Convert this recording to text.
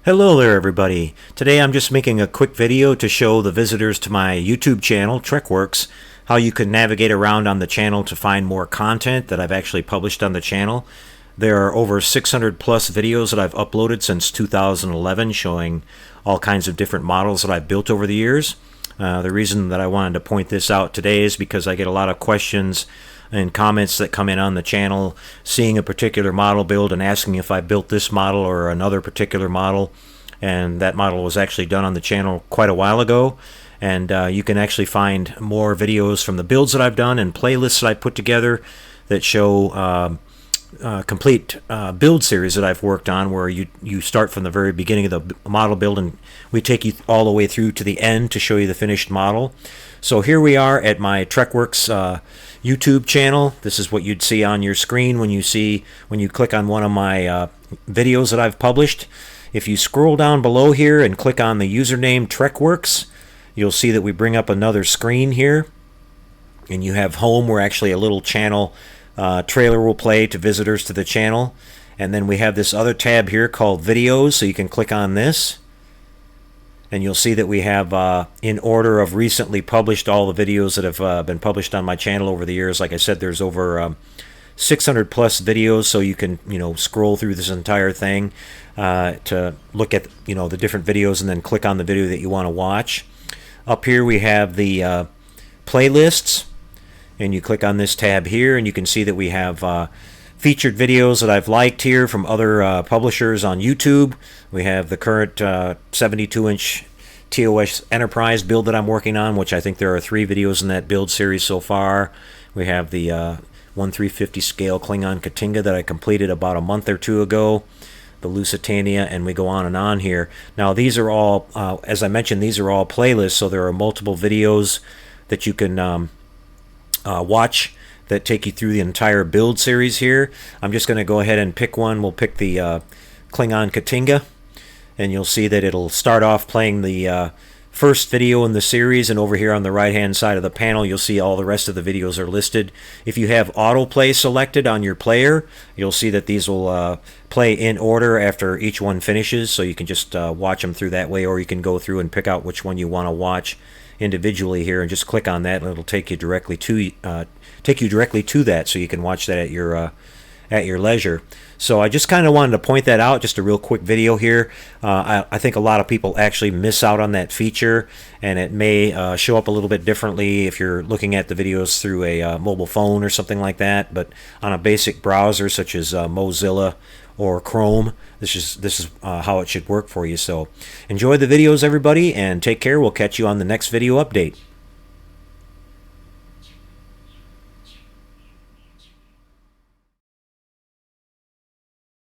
Hello there everybody. Today I'm just making a quick video to show the visitors to my YouTube channel, TrekWorks, how you can navigate around on the channel to find more content that I've actually published on the channel. There are over 600 plus videos that I've uploaded since 2011 showing all kinds of different models that I've built over the years. The reason that I wanted to point this out today is because I get a lot of questions and comments that come in on the channel seeing a particular model build and asking if I built this model or another particular model, and that model was actually done on the channel quite a while ago. And you can actually find more videos from the builds that I've done and playlists that I put together that show complete build series that I've worked on, where you start from the very beginning of the model build and we take you all the way through to the end to show you the finished model. So here we are at my TrekWorks YouTube channel. This is what you'd see on your screen when you click on one of my videos that I've published. If you scroll down below here and click on the username TrekWorks, you'll see that we bring up another screen here, and you have home where actually a little channel trailer will play to visitors to the channel. And then we have this other tab here called videos, so you can click on this and you'll see that we have in order of recently published all the videos that have been published on my channel over the years. Like I said, there's over 600 plus videos, so you can scroll through this entire thing to look at the different videos and then click on the video that you want to watch. Up here we have the playlists, and you click on this tab here and you can see that we have featured videos that I've liked here from other publishers on YouTube. We have the current 72-inch TOS Enterprise build that I'm working on, which I think there are 3 videos in that build series so far. We have the 1/350 scale Klingon Katinga that I completed about a month or 2 ago, the Lusitania, and we go on and on here. Now these are all, as I mentioned, these are all playlists, so there are multiple videos that you can watch that take you through the entire build series here. I'm just going to go ahead and pick one. We'll pick the Klingon Katinga, and you'll see that it'll start off playing the first video in the series, and over here on the right hand side of the panel you'll see all the rest of the videos are listed. If you have autoplay selected on your player, you'll see that these will play in order after each one finishes, so you can just watch them through that way, or you can go through and pick out which one you want to watch individually here and just click on that, and it'll take you directly to that, so you can watch that at your leisure. So I just kind of wanted to point that out, just a real quick video here. I think a lot of people actually miss out on that feature, and it may show up a little bit differently if you're looking at the videos through a mobile phone or something like that. But on a basic browser such as Mozilla or Chrome, this is how it should work for you. So enjoy the videos, everybody, and take care. We'll catch you on the next video update.